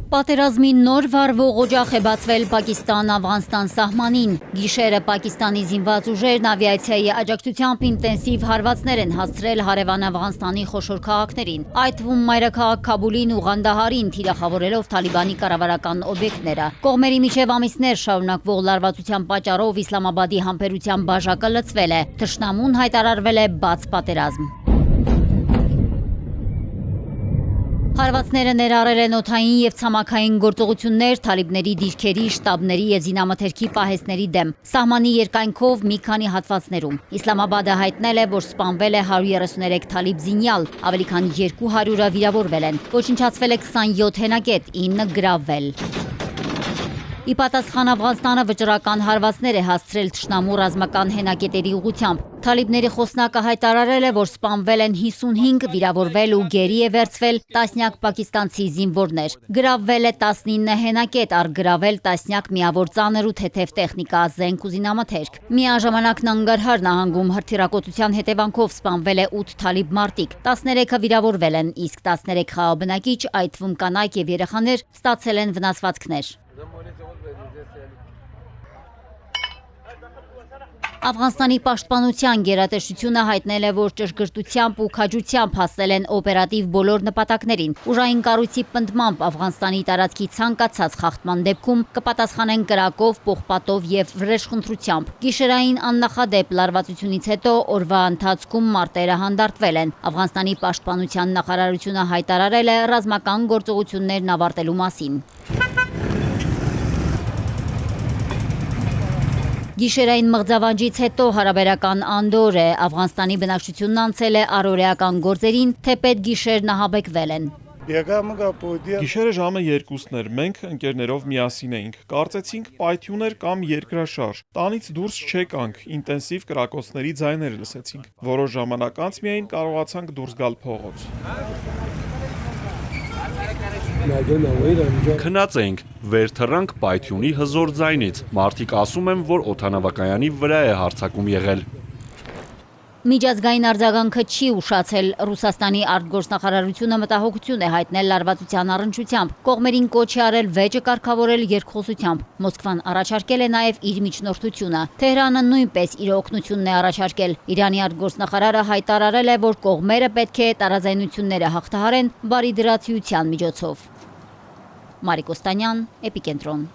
Պատերազմի նոր վառվող օջախ է բացվել Պակիստան-Աֆղանստան սահմանին։ Գիշերը Պակիստանի զինված ուժերն ավիացիայի աջակցությամբ ինտենսիվ հարվածներ են հասցրել հարևան Աֆղանստանի խոշոր քաղաքներին, այդ թվում մայրաքաղաք Քաբուլին ու Ղանդահարին, թիրախավորելով Թալիբանի կառավարական օբյեկտները։ Կողմերի միջև ամիսներ շարունակվող լարվածության պատճառով Իսլամաբադի համբերության բաժակը լցվել է։ Թշնամուն հայտարարվել է բաց պատերազմ։ Հարվածները ներառել են օդային և ցամաքային գործողություններ թալիբների դիրքերի, շտաբների և զինամթերքի պահեստների դեմ, սահմանի երկայնքով մի քանի հատվածներում։ Իսլամաբադը հայտնել է, որ սպանվել է 133 թալիբ զինյալ, ավելի քան 200-ը վիրավորվել են, ոչնչացվել է 27 հենակետ, 9 գրավվել։ Ի պատասխան Աֆղանստանը վճռական հարվածներ է հասցրել թշնամու ռազմական հենակետերի ուղղությամբ։ Թալիբների խոսնակը հայտարարել է, որ սպանվել են 55, վիրավորվել ու գերի է վերցվել տասնյակ պակիստանցի զինվորներ։ Գրավվել է 19 հենակետ, առգրավել տասնյակ միավոր ծանր ու թեթև տեխնիկա, զենք ու զինամթերք։ Միաժամանակ Նանգարհար նահանգում հրթիռակոծության հետևանքով սպանվել է 8 թալիբ մարտիկ, 13-ը վիրավորվել են, իսկ 13 խաղաբնակիչ, այդ թվում կանայք և երեխաներ, ստացել են վնասվածքներ։ Աֆղանստանի պաշտպանության գերատեսչությունը հայտնել է, որ ճշգրտությամբ ու քաջությամբ հասել են օպերատիվ բոլոր նպատակներին։ Ուժային կառույցի պնդմամբ Աֆղանստանի տարածքի ցանկացած խախտման դեպքում կպատասխանեն կրակով, պողպատով և վրեժխնդրությամբ։ Գիշերային աննախադեպ լարվածությունից հետո օրվա ընթացքում մարտերը հանդարտվել են։ Աֆղանստանի պաշտպանության նախարարությունը հայտարարել է ռազմական գործողություններն ավարտելու մասին։ Գիշերային մղձավանջից հետո հարաբերական անդոր է, Աֆղանստանի բնակչությունն անցել է առօրեական գործերին, թեպետ գիշերն ահաբեկվել են։ Գիշերը ժամը 2-ն էր, մենք ընկերներով միասին էինք, կարծեցինք պայթյուն էր կամ երկրաշարժ, տանից դուրս չեկանք, ինտենսիվ կրակոցների ձայներ լսեցինք, որոշ ժամանակ անց միայն կարողացանք դուրս գալ փողոց։ Քնած էինք, վեր թռանք պայթյունի հզոր ձայնից, մարդիկ ասում են, որ օդանավակայանի վրա է հարձակում եղել։ Միջազգային արձագանքը չի ուշացել, Ռուսաստանի արտգործնախարարությունը մտահոգություն է հայտնել լարվածության առնչությամբ, կողմերին կոչ է արել վեճը կարգավորել երկխոսությամբ, Մոսկվան առաջարկել է նաև իր միջնորդությունը, Թեհրանը նույնպես իր օգնությունն է առաջարկել, Իրանի արտգործնախարարը հայտարարել է, որ կողմերը պետք է տարաձայնությունները հաղթահարեն բարիդրացիության միջոցով։ Մարիկ Օստանյան, Էպիկենտրոն։